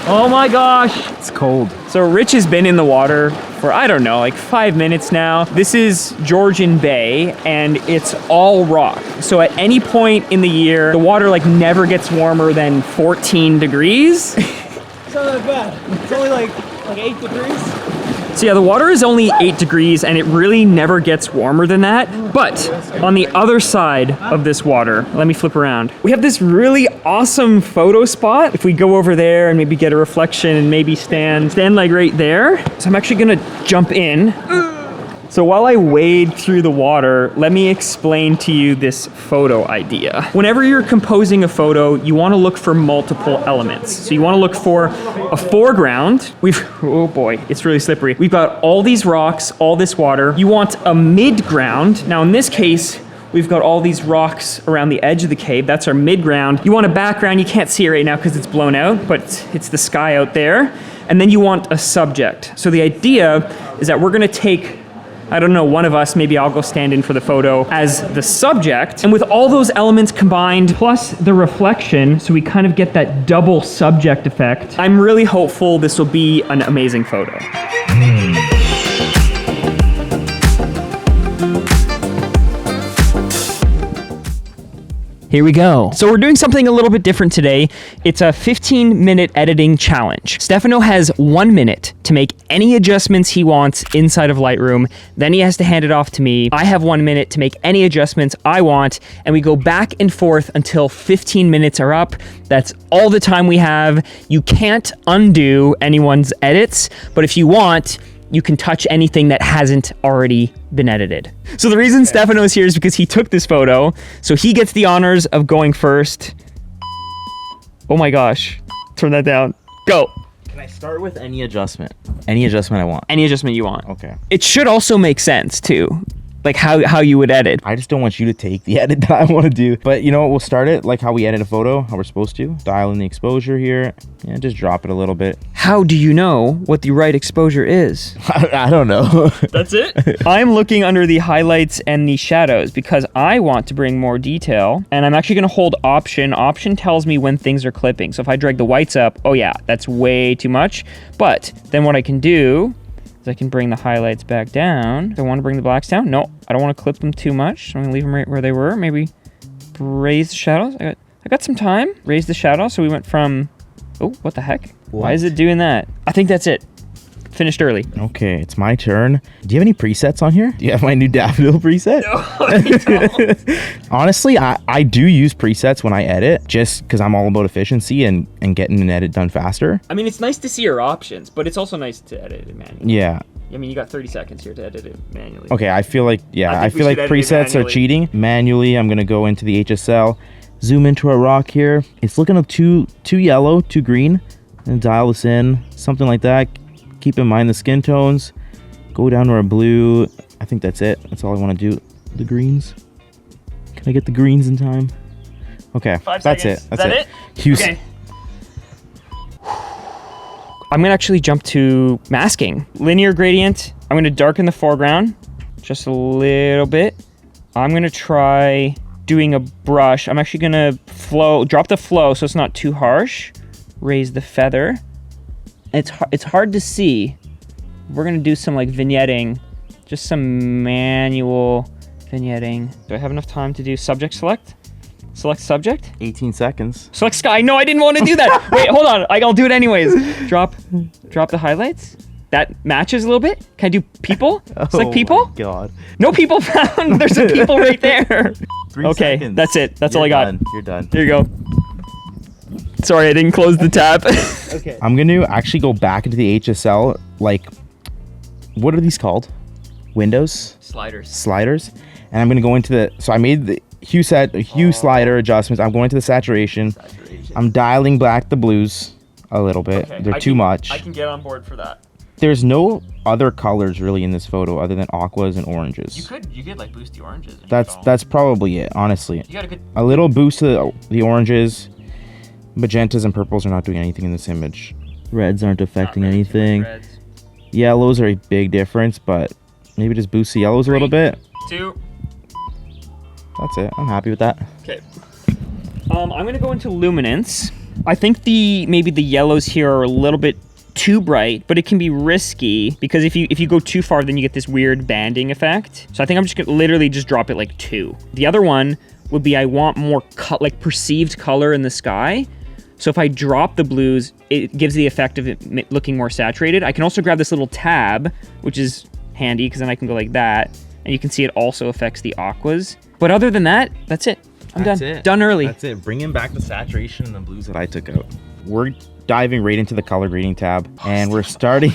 Oh my gosh. It's cold. So Rich has been in the water for, I don't know, like 5 minutes now. This is Georgian Bay and it's all rock. So at any point in the year, the water like never gets warmer than 14 degrees. It's not that bad. It's only like 8 degrees. So yeah, the water is only 8 degrees and it really never gets warmer than that. But on the other side of this water, let me flip around. We have this really awesome photo spot. If we go over there and maybe get a reflection and maybe stand like right there. So I'm actually gonna jump in. So while I wade through the water, let me explain to you this photo idea. Whenever you're composing a photo, you want to look for multiple elements. So you want to look for a foreground. Oh boy, it's really slippery. We've got all these rocks, all this water. You want a mid-ground. Now in this case, we've got all these rocks around the edge of the cave. That's our mid-ground. You want a background. You can't see it right now because it's blown out, but it's the sky out there. And then you want a subject. So the idea is that we're going to take, I don't know, one of us, maybe I'll go stand in for the photo as the subject. And with all those elements combined, plus the reflection, so we kind of get that double subject effect, I'm really hopeful this will be an amazing photo. Here we go. So we're doing something a little bit different today. It's a 15-minute editing challenge. Stefano has 1 minute to make any adjustments he wants inside of Lightroom. Then he has to hand it off to me. I have 1 minute to make any adjustments I want, and we go back and forth until 15 minutes are up. That's all the time we have. You can't undo anyone's edits, but if you want, you can touch anything that hasn't already been edited. So the reason Stefano's here is because he took this photo, so he gets the honors of going first. Oh my gosh, turn that down. Go. Can I start with any adjustment? Any adjustment I want. Any adjustment you want. Okay. It should also make sense too. Like how you would edit. I just don't want you to take the edit that I want to do. But you know what, we'll start it like how we edit a photo, how we're supposed to. Dial in the exposure here. Yeah, just drop it a little bit. How do you know what the right exposure is? I don't know. That's it? I'm looking under the highlights and the shadows because I want to bring more detail. And I'm actually gonna hold Option. Option tells me when things are clipping. So if I drag the whites up, oh yeah, that's way too much. But then what I can do, I can bring the highlights back down. Do I want to bring the blacks down? No, I don't want to clip them too much. So I'm gonna leave them right where they were. Maybe raise the shadows. I got some time. Raise the shadow. So we went from, oh, what the heck? Why is it doing that? I think that's it. Finished early. Okay, it's my turn. Do you have any presets on here? Do you have my new daffodil preset? No, I don't. Honestly, I do use presets when I edit just because I'm all about efficiency and getting an edit done faster. I mean, it's nice to see your options, but it's also nice to edit it manually. Yeah. I mean, you got 30 seconds here to edit it manually. Okay, I feel like, yeah, I feel like presets are cheating. Manually, I'm going to go into the HSL, zoom into our rock here. It's looking too yellow, too green. And dial this in, something like that. Keep in mind the skin tones. Go down to our blue. I think that's it. That's all I want to do. The greens. Can I get the greens in time? Okay, 5 that's seconds. it. That's it. Houston. Okay. I'm gonna actually jump to masking. Linear gradient. I'm gonna darken the foreground just a little bit. I'm gonna try doing a brush. I'm actually gonna drop the flow so it's not too harsh. Raise the feather. It's hard to see. We're gonna do some like vignetting, just some manual vignetting. Do I have enough time to do subject select? Select subject? 18 seconds. Select sky. No, I didn't want to do that. Wait, hold on. I'll do it anyways. Drop the highlights. That matches a little bit. Can I do people? Select people? Oh my God. No people found. There's some people right there. 3 okay, seconds. that's it. That's all I got. You're done. Here you go. Sorry, I didn't close the tab. Okay. I'm going to actually go back into the HSL, like, what are these called? Windows? Sliders. And I'm going to go into the, so I made the hue slider adjustments. I'm going to the saturation. I'm dialing back the blues a little bit. Okay, They're too much. I can get on board for that. There's no other colors really in this photo other than aquas and oranges. You could like boost the oranges. That's probably it, honestly. You got a good. A little boost to the oranges. Magentas and purples are not doing anything in this image. Reds aren't affecting anything. Yellows are a big difference, but maybe just boost the yellows a little bit. 2. That's it. I'm happy with that. Okay. I'm gonna go into luminance. I think maybe the yellows here are a little bit too bright, but it can be risky because if you go too far, then you get this weird banding effect. So I think I'm just gonna literally just drop it like 2. The other one would be I want more like perceived color in the sky. So if I drop the blues, it gives the effect of it looking more saturated. I can also grab this little tab, which is handy because then I can go like that, and you can see it also affects the aquas. But other than that, that's it. I'm done. Done early. That's it. Bringing back the saturation and the blues that I took out. We're diving right into the color grading tab, and we're starting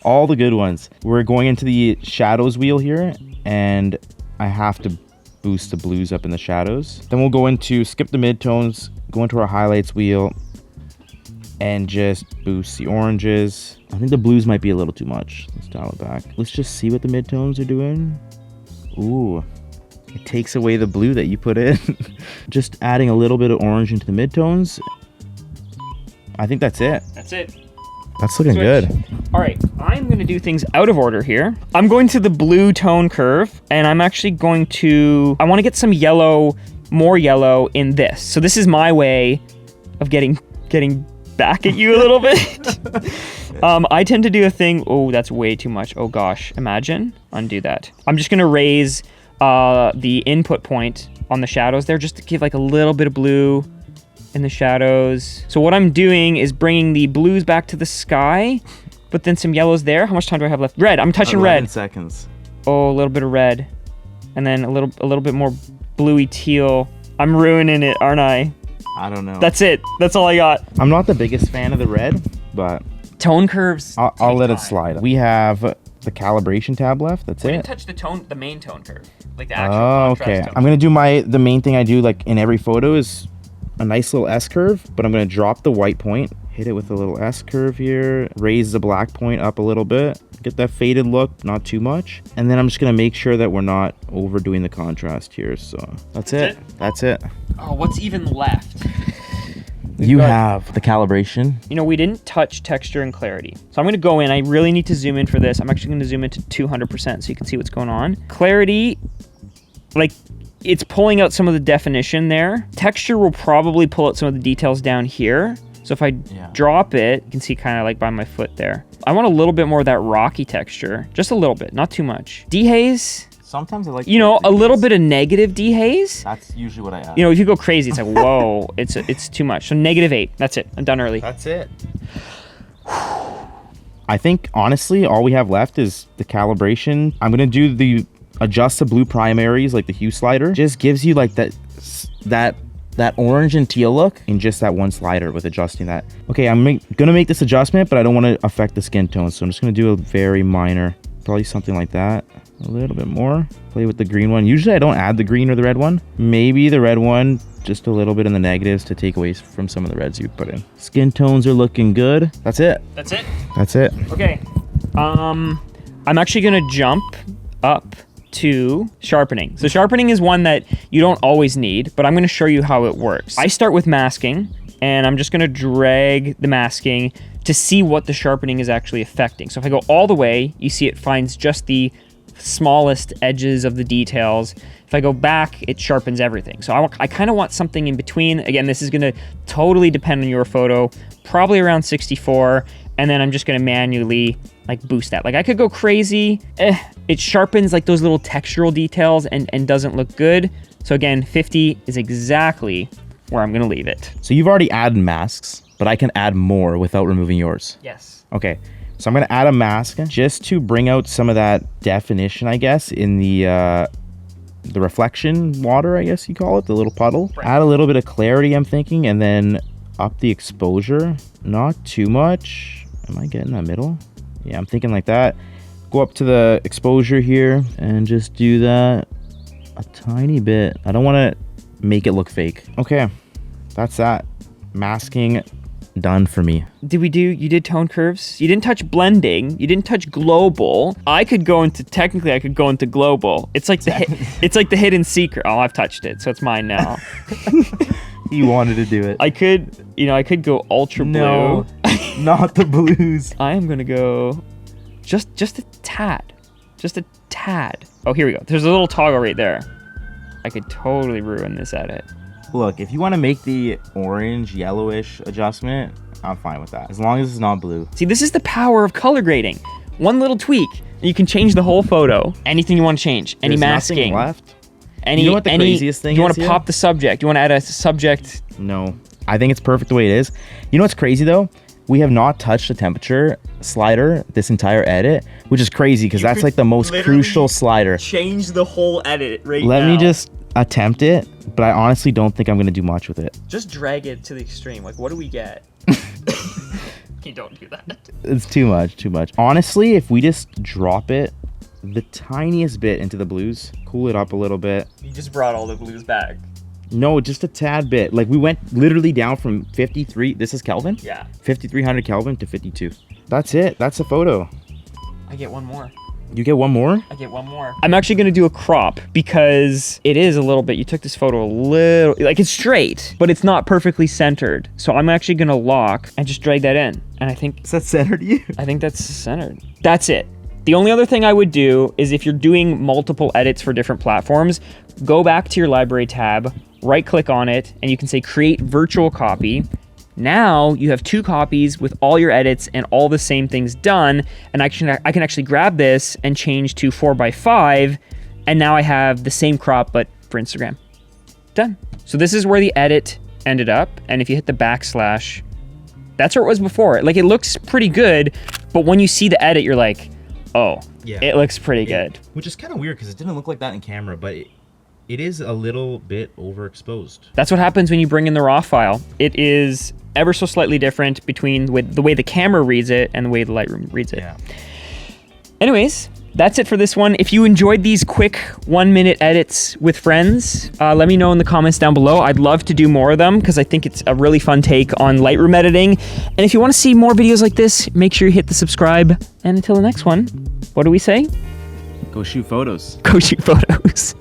all the good ones. We're going into the shadows wheel here, and I have to boost the blues up in the shadows. Then we'll go into skip the midtones, go into our highlights wheel, and just boost the oranges. I think the blues might be a little too much. Let's dial it back. Let's just see what the midtones are doing. Ooh, it takes away the blue that you put in. Just adding a little bit of orange into the midtones. I think that's it. That's it. That's looking good. All right, I'm gonna do things out of order here. I'm going to the blue tone curve, and I'm actually going to, I wanna get some yellow, more yellow in this. So this is my way of getting back at you a little bit. I tend to do a thing, oh, that's way too much. Oh gosh, imagine, undo that. I'm just gonna raise the input point on the shadows there just to give like a little bit of blue in the shadows. So what I'm doing is bringing the blues back to the sky, but then some yellows there. How much time do I have left? Red, I'm touching 11 red. seconds. Oh, a little bit of red. And then a little bit more bluey teal. I'm ruining it, aren't I? I don't know. That's it. That's all I got. I'm not the biggest fan of the red, but Tone curves. I'll let it slide. We have the calibration tab left. That's We it. didn't touch the main tone curve, like the actual Oh, contrast okay. tone. I'm gonna do the main thing I do like in every photo is a nice little S curve, but I'm gonna drop the white point, hit it with a little S curve here, raise the black point up a little bit, get that faded look, not too much. And then I'm just gonna make sure that we're not overdoing the contrast here. So that's it. That's it. Oh, what's even left? You have the calibration. You know, we didn't touch texture and clarity. So I'm gonna go in, I really need to zoom in for this. I'm actually gonna zoom into 200% so you can see what's going on. Clarity, like, it's pulling out some of the definition there. Texture will probably pull out some of the details down here. So if I drop it, you can see kind of like by my foot there. I want a little bit more of that rocky texture. Just a little bit, not too much. Dehaze. Sometimes I like, you know, a little bit of negative dehaze. That's usually what I add. You know, if you go crazy, it's like, whoa, it's too much. So -8, that's it. I'm done early. That's it. I think, honestly, all we have left is the calibration. I'm going to do the adjust the blue primaries, like the hue slider. Just gives you like that orange and teal look in just that one slider with adjusting that. Okay, I'm gonna make this adjustment, but I don't want to affect the skin tone, so I'm just gonna do a very minor, probably something like that. A little bit more. Play with the green one. Usually I don't add the green or the red one. Maybe the red one, just a little bit in the negatives to take away from some of the reds you put in. Skin tones are looking good. That's it. That's it? That's it. Okay. I'm actually gonna jump up to sharpening. So sharpening is one that you don't always need, but I'm going to show you how it works. I start with masking, and I'm just going to drag the masking to see what the sharpening is actually affecting. So if I go all the way, you see it finds just the smallest edges of the details. If I go back, it sharpens everything. So I kind of want something in between. Again, this is going to totally depend on your photo, probably around 64, and then I'm just going to manually like boost that. Like I could go crazy. It sharpens like those little textural details and doesn't look good. So again, 50 is exactly where I'm gonna leave it. So you've already added masks, but I can add more without removing yours. Yes. Okay, so I'm gonna add a mask just to bring out some of that definition, I guess, in the reflection water, I guess you call it, the little puddle. Right. Add a little bit of clarity, I'm thinking, and then up the exposure. Not too much. Am I getting that middle? Yeah, I'm thinking like that. Go up to the exposure here and just do that a tiny bit. I don't want to make it look fake. Okay, that's that. Masking done for me. You did tone curves? You didn't touch blending. You didn't touch global. Technically I could go into global. It's like the hidden secret. Oh, I've touched it, so it's mine now. You wanted to do it. I could go ultra blue. No, not the blues. I am gonna go just a tad. Just a tad. Oh, here we go. There's a little toggle right there. I could totally ruin this edit. Look, if you want to make the orange, yellowish adjustment, I'm fine with that. As long as it's not blue. See, this is the power of color grading. One little tweak, and you can change the whole photo. Anything you want to change. Any There's masking. nothing left. Any, you know what the craziest thing is? You want to here? pop the subject. You want to add a subject. No, I think it's perfect the way it is. You know what's crazy though? We have not touched the temperature slider this entire edit, which is crazy because that's like the most crucial slider. Change the whole edit right Let me just attempt it, but I honestly don't think I'm gonna do much with it. Just drag it to the extreme. Like, what do we get? You don't do that. It's too much, too much. Honestly, if we just drop it the tiniest bit into the blues, cool it up a little bit. You just brought all the blues back. No, just a tad bit. Like we went literally down from 53, this is Kelvin? Yeah. 5300 Kelvin to 52. That's it, that's a photo. I get one more. You get one more? I get one more. I'm actually gonna do a crop because it is a little bit, you took this photo a little, like it's straight, but it's not perfectly centered. So I'm actually gonna lock and just drag that in. And I think, Is that centered to you? I think that's centered. That's it. The only other thing I would do is if you're doing multiple edits for different platforms, go back to your library tab, right click on it, and you can say create virtual copy. Now you have 2 copies with all your edits and all the same things done. And I can actually grab this and change to 4:5. And now I have the same crop, but for Instagram. Done. So this is where the edit ended up. And if you hit the backslash, that's where it was before. Like it looks pretty good, but when you see the edit, you're like, oh, yeah, it looks pretty good. Which is kind of weird because it didn't look like that in camera, but it is a little bit overexposed. That's what happens when you bring in the raw file. It is ever so slightly different between the way the camera reads it and the way the Lightroom reads it. Yeah. Anyways, that's it for this one. If you enjoyed these quick 1-minute edits with friends, let me know in the comments down below. I'd love to do more of them because I think it's a really fun take on Lightroom editing. And if you want to see more videos like this, make sure you hit the subscribe. And until the next one, what do we say? Go shoot photos. Go shoot photos.